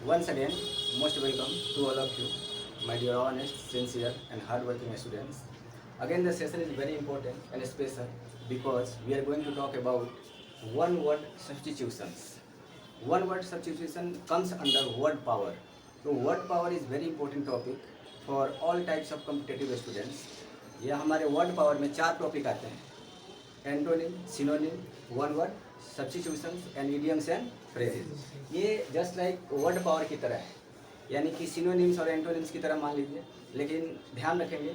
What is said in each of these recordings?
Once again, most welcome to all of you, my dear honest, sincere and hardworking students. Again, the session is very important and special because we are going to talk about one word substitutions. One word substitution comes under word power. So word power is very important topic for all types of competitive students. यह हमारे word power में 4 topic आते हैं: antonym, synonym, one word, substitutions and idioms and phrases. ये just like word power की तरह है, यानी कि सिनोनिम्स और एंटोनिम्स की तरह मान लीजिए। लेकिन ध्यान रखेंगे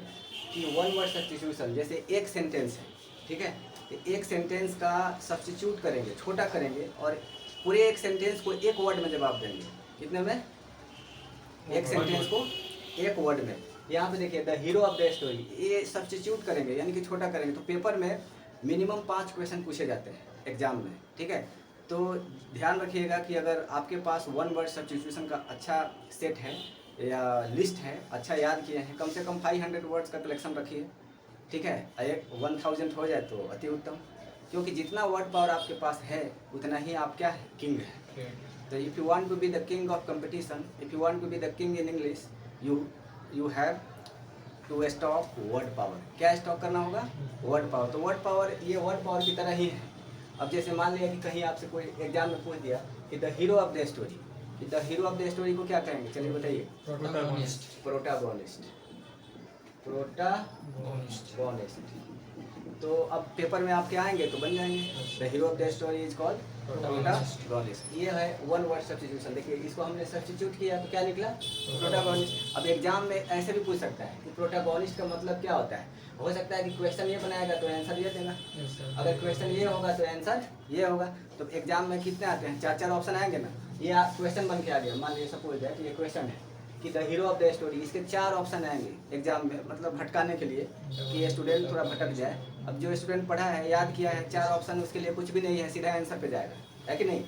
कि वन वर्ड सब्स्टिट्यूशन, जैसे एक सेंटेंस है, ठीक है, तो एक सेंटेंस का सब्स्टिट्यूट करेंगे, छोटा करेंगे और पूरे एक सेंटेंस को एक वर्ड में जवाब देंगे। कितने में? एक सेंटेंस को एक वर्ड में। यहाँ पे देखिए, the hero of the story, ये सब्स्टिट्यूट करेंगे यानी कि छोटा करेंगे। तो पेपर में मिनिमम 5 क्वेश्चन पूछे जाते हैं एग्जाम में, ठीक है। तो ध्यान रखिएगा कि अगर आपके पास वन वर्ड सब्स्टिट्यूशन का अच्छा सेट है या लिस्ट है, अच्छा याद किए हैं, कम से कम 500 वर्ड्स का कलेक्शन रखिए, ठीक है। 1000 हो जाए तो अति उत्तम, क्योंकि जितना वर्ड पावर आपके पास है उतना ही आप क्या है, किंग है। तो if you want to be the king of competition, if you want to be the king in English, you have to stock word power. क्या स्टॉक करना होगा? Word power. तो वर्ड पावर ये वर्ड पावर की तरह ही है। अब जैसे मान लिया कि कहीं आपसे कोई एग्जाम में पूछ दिया कि the hero of the story, कि the hero of the story को क्या कहेंगे? चलिए बताइए। प्रोटागोनिस्ट। प्रोटागोनिस्ट। तो अब पेपर में आपके आएंगे तो बन जाएंगे, the hero of the story is called protagonist. ये है वन वर्ड सब्स्टिट्यूशन। देखिए, इसको हमने सब्स्टिट्यूट किया तो क्या निकला? प्रोटागोनिस्ट। अब एग्जाम में ऐसे भी पूछ सकता है कि प्रोटागोनिस्ट का मतलब क्या होता है। हो सकता है कि क्वेश्चन ये बनाएगा तो आंसर ये देगा, अगर क्वेश्चन ये होगा तो आंसर ये होगा। तो एग्जाम में कितने आते हैं? 4 ऑप्शन आएंगे ना। ये क्वेश्चन बन के आ गया, मान लीजिए सपोज है कि ये क्वेश्चन है कि the hero of the story, इसके 4 ऑप्शन आएंगे एग्जाम में, मतलब भटकाने के लिए कि स्टूडेंट थोड़ा भटक जाए। अब जो स्टूडेंट पढ़ा है, याद किया है, 4 ऑप्शन उसके लिए कुछ भी नहीं है, सीधा आंसर पे जाएगा, है कि नहीं।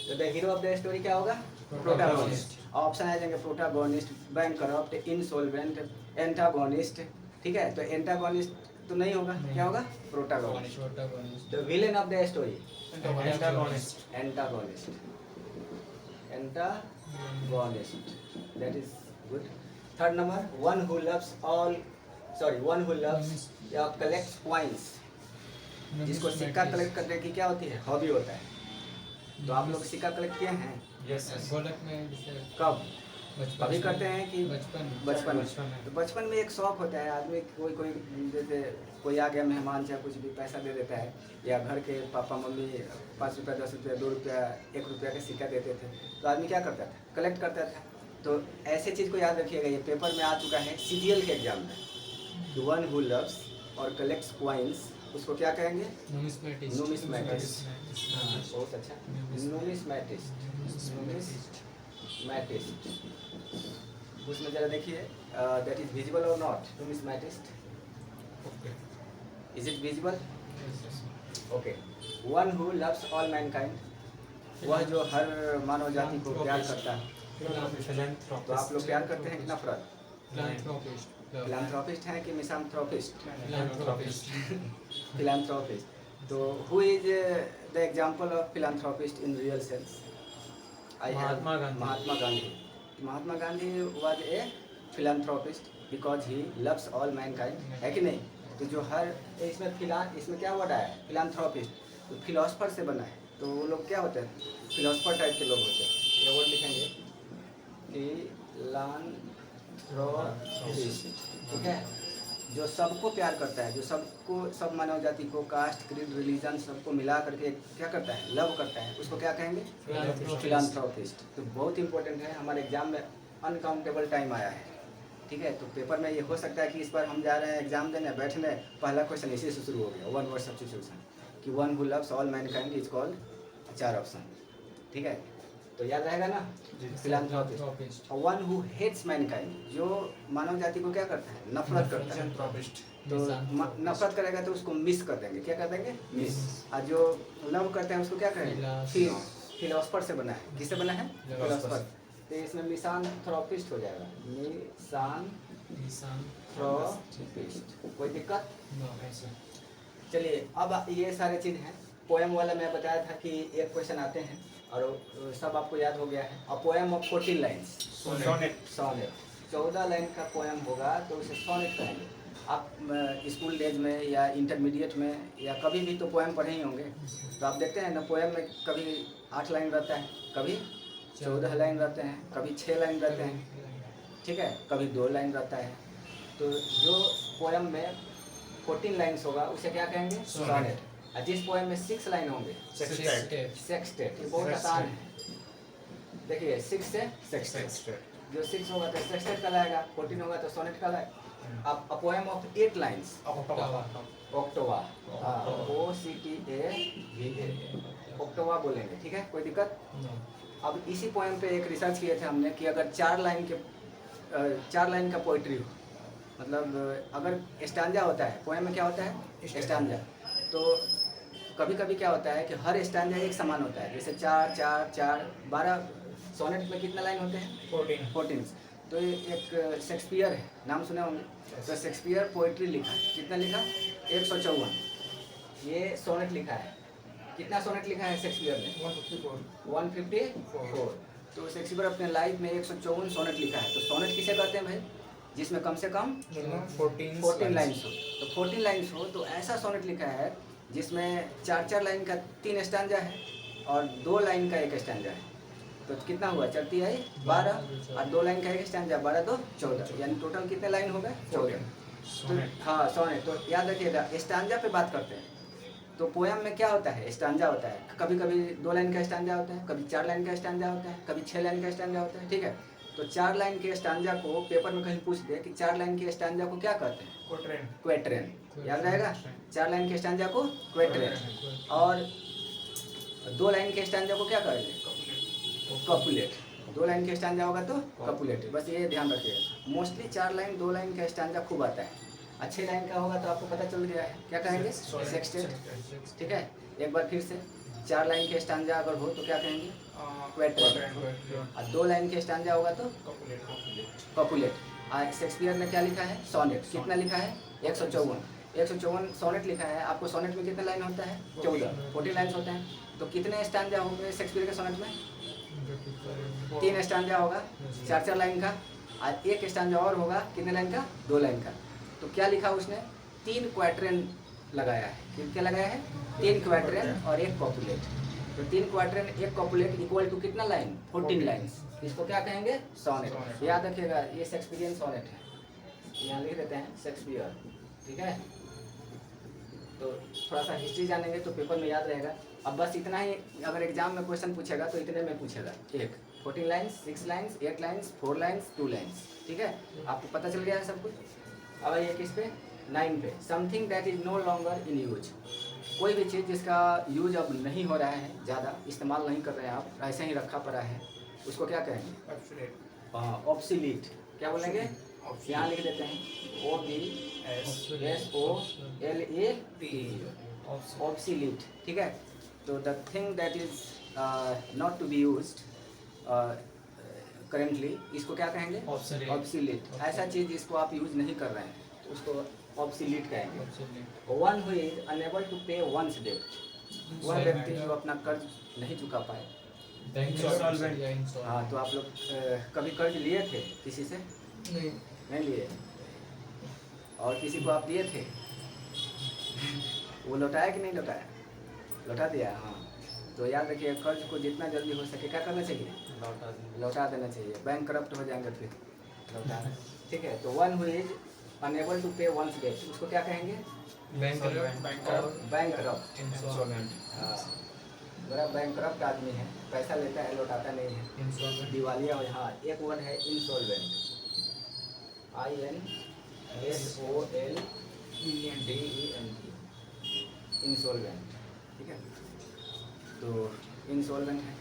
तो the hero of the story क्या होगा? प्रोटागोनिस्ट। ऑप्शन आ जाएंगे प्रोटागोनिस्ट, बैंकरप्ट, इंसॉल्वेंट, एंटागोनिस्ट, ठीक है। तो एंटागोनिस्ट तो नहीं होगा, क्या होगा? Protagonist. The villain of the story, antagonist. That is good. Third number, one who loves या कलेक्ट्स कॉइन्स, जिसको सिक्का कलेक्ट करने की क्या होती है? हॉबी होता है। तो आप लोग सिक्का कलेक्ट किए हैं? यस। कब? अभी करते हैं कि बचपन में? में। तो बचपन में एक शौक होता है आदमी, कोई जैसे कोई आ गया मेहमान, चाहे कुछ भी पैसा दे देता है, या घर के पापा मम्मी 5 रुपया, 10 रुपया, 2 रुपया, 1 रुपया के सिक्का देते थे, तो आदमी क्या करता था? कलेक्ट करता था। तो ऐसे चीज़ को याद रखिएगा, ये पेपर में आ चुका है CGL के एग्जाम में। वन हु लव्स और कलेक्ट्स कॉइन्स, उसको क्या कहेंगे? नुमिस्मैटिस्ट। बहुत अच्छा, नुमिस्मैटिस्ट। उसमें जरा देखिए, दैट इज विजिबल और not? Numismatist, is it visible? Okay. One who loves all mankind, वह जो हर मानव जाति को प्यार करता है। तो आप लोग प्यार करते हैं कि नफरत? फिलैंथ्रोपिस्ट हैं कि मिसांथ्रोपिस्ट? फिलैंथ्रोपिस्ट। तो who is the example of philanthropist in real sense? Mahatma Gandhi. Mahatma Gandhi was a philanthropist because he loves all Mankind, है कि नहीं। तो जो हर इसमें क्या वर्ड आया है? फिलैंथ्रोपिस्ट। तो फिलोसफर से बना है, तो वो लोग क्या होते हैं? फिलोसफर टाइप के लोग होते हैं। ये वर्ड लिखेंगे, फिलैंथ्रोपिस्ट, ठीक है। जो सबको प्यार करता है, जो सब मानव जाति को, कास्ट, क्रीड, रिलीजन सबको मिला करके क्या करता है? लव करता है, उसको क्या कहेंगे? फिलैंथ्रोपिस्ट। तो बहुत इंपॉर्टेंट है, हमारे एग्जाम में अनकाउंटेबल टाइम आया है, ठीक है। तो पेपर में ये हो सकता है कि इस बार हम जा रहे हैं एग्जाम देने, बैठने, पहला क्वेश्चन इसी से शुरू हो गया, वन वर्ड सब्स्टिट्यूशन, कि one who loves all Mankind is called, 4 option, ठीक है। तो याद रहेगा ना? फिलैंथ्रोपिस्ट। और वन हु हेट्स मैनकाइंड, जो मानव जाति को क्या करता है? नफरत करता है। तो नफरत करेगा तो उसको मिस कर देंगे, क्या कर देंगे? मिस। और जो लव करते हैं उसको क्या करेंगे? फिलोसफर से बना है। किससे बना है? फिलोसफर। तो इसमें मिसांथ्रोपिस्ट हो जाएगा, मिसांथ्रोपिस्ट। कोई दिक्कत? चलिए, अब ये सारे चीज़ हैं। पोएम वाला मैं बताया था कि एक क्वेश्चन आते हैं, और सब आपको याद हो गया है। A poem of 14 lines, sonnet. Sonnet 14 line का पोएम होगा तो उसे सोनेट कहेंगे। आप स्कूल डेज में या इंटरमीडिएट में या कभी भी तो पोएम पढ़े ही होंगे। तो आप देखते हैं ना, पोएम में कभी 8 लाइन रहता है, कभी 14 लाइन रहते हैं, कभी 6 लाइन रहते हैं, ठीक है, कभी 2 लाइन रहता है। तो जो पोएम में 14 लाइन्स होगा उसे क्या कहेंगे? सोनेट। और जिस पोएम में 6 लाइन होंगे, सेक्सटेट। ये बहुत आसान है। देखिए 6 से सेक्सटेट, जो 6 होगा तो सेक्सटेट कहलाएगा, 14 होगा तो सोनेट कहलाएगा। अब a poem of 8 lines, octava, OCTAVA, octava बोलेंगे, ठीक है, कोई दिक्कत? अब इसी पोएम पे एक रिसर्च किए थे हमने कि अगर 4 लाइन का पोइट्री हो, मतलब अगर स्टैंजा होता है, पोएम में क्या होता है? स्टैंजा। तो कभी कभी क्या होता है कि हर स्टैंजा एक समान होता है, जैसे 4 4 4 12। सोनेट में कितना लाइन होते हैं? 14। तो ये एक शेक्सपियर है, नाम सुने होंगे। तो शेक्सपियर पोइट्री लिखा, कितना लिखा? 154। ये सोनेट लिखा है। कितना सोनेट लिखा है शेक्सपियर ने? 154। तो शेक्सपियर अपने लाइफ में 154 सोनेट लिखा है। तो सोनेट किसे कहते हैं भाई? जिसमें कम से कम 14 लाइन्स हो। तो 14 लाइन्स हो तो ऐसा सोनेट लिखा है जिसमें 4 लाइन का 3 स्टैंजा है और 2 लाइन का 1 स्टैंजा है। तो कितना हुआ? 4 × 12 और 2 लाइन का 1 स्टैंजा, 12 × 2 = 14, यानी टोटल कितने लाइन हो गए? 14। तो हाँ, सोनेट। तो याद रखिएगा, स्टैंजा पे बात करते हैं। तो पोएम में क्या होता है? स्टैंजा होता है। कभी कभी 2 लाइन का स्टैंजा होता है, कभी 4 लाइन का स्टैंजा होता है, कभी 6 लाइन का स्टैंजा होता है, ठीक है। तो 4 लाइन के स्टैंजा को पेपर में कहीं पूछ दे कि 4 लाइन के स्टैंजा को क्या कहते हैं? क्वेट्रेन। याद रहेगा, 4 लाइन के स्टैंजा को क्वेट्रेन, और 2 लाइन के स्टैंजा को क्या कहेंगे? कपुलेट। 2 लाइन के स्टैंजा होगा तो कपुलेट। बस ये ध्यान रखिएगा। मोस्टली 4 लाइन 2 लाइन का स्टैंजा खूब आता है। अच्छे लाइन का होगा तो आपको पता चल गया है, क्या कहेंगे? सेक्सटेट, ठीक है। एक बार फिर से, 4 लाइन के स्टैंजा अगर हो तो क्या कहेंगे? क्वेट्रेन। और 2 लाइन के स्टैंजा होगा तो कपुलेट। आज शेक्सपियर ने क्या लिखा है? सोनेट। कितना लिखा है? 154 सोनेट लिखा है। आपको सोनेट में कितना लाइन होता है? 14 लाइन्स होते हैं। तो कितने स्टैंजा होंगे शेक्सपियर के सोनेट में? 3 स्टैंजा होगा, 4 लाइन का, और 1 स्टैंजा और होगा, कितने लाइन का? 2 लाइन का। तो क्या लिखा उसने? 3 क्वाट्रेन लगाया है। क्या लगाया है? 3 क्वाट्रेन और 1 कॉपुलेट। तो 3 क्वाट्रेन 1 कॉपुलेट इक्वल टू कितना लाइन? 14 लाइन्स। इसको क्या कहेंगे? सोनेट। याद रखिएगा, ये शेक्सपियरियन सोनेट है। यहाँ लिख देते हैं शेक्सपियर, ठीक है। तो थोड़ा सा हिस्ट्री जानेंगे तो पेपर में याद रहेगा। अब बस इतना ही, अगर एग्जाम में क्वेश्चन पूछेगा तो इतने में पूछेगा। एक 14 lines, 6 lines, 8 lines, 4 lines, 2 lines, ठीक है। आपको पता चल गया है सब कुछ। अब आइए किस पे? 9 पे। Something that is no longer in use. कोई भी चीज़ जिसका यूज अब नहीं हो रहा है, ज़्यादा इस्तेमाल नहीं कर रहे हैं आप, ऐसे ही रखा पड़ा है, उसको क्या कहेंगे? ऑब्सोलीट। क्या बोलेंगे? यहाँ लिख देते हैं OBSOLAT, ऑब्सोलीट, ठीक है। तो the thing that is not to be used currently, इसको क्या कहेंगे? ऑब्सोलीट। ऐसा चीज़ जिसको आप यूज नहीं कर रहे हैं तो उसको ऑब्सोलीट कहेंगे। One who is unable to pay one's debt, वह व्यक्ति जो अपना कर्ज नहीं चुका पाए। हाँ, तो आप लोग कभी कर्ज लिए थे किसी से? नहीं लिए। और किसी को आप दिए थे, वो लौटाया कि नहीं लौटाया? लौटा दिया, हाँ। तो याद रखिए, कर्ज को जितना जल्दी हो सके क्या करना चाहिए? लौटा देना चाहिए। बैंक करप्ट हो जाएंगे फिर लौटाना, ठीक है। तो one who is unable to pay one's debt, उसको क्या कहेंगे? बैंकरप्ट। हाँ, बड़ा बैंकरप्ट आदमी है, पैसा लेता है लौटाता नहीं है, दिवालिया। हाँ, एक वर्ड है इंसॉल्वेंट, INSOLVENT, इंसॉल्वेंट, ठीक है। तो इंसॉल्वेंट है।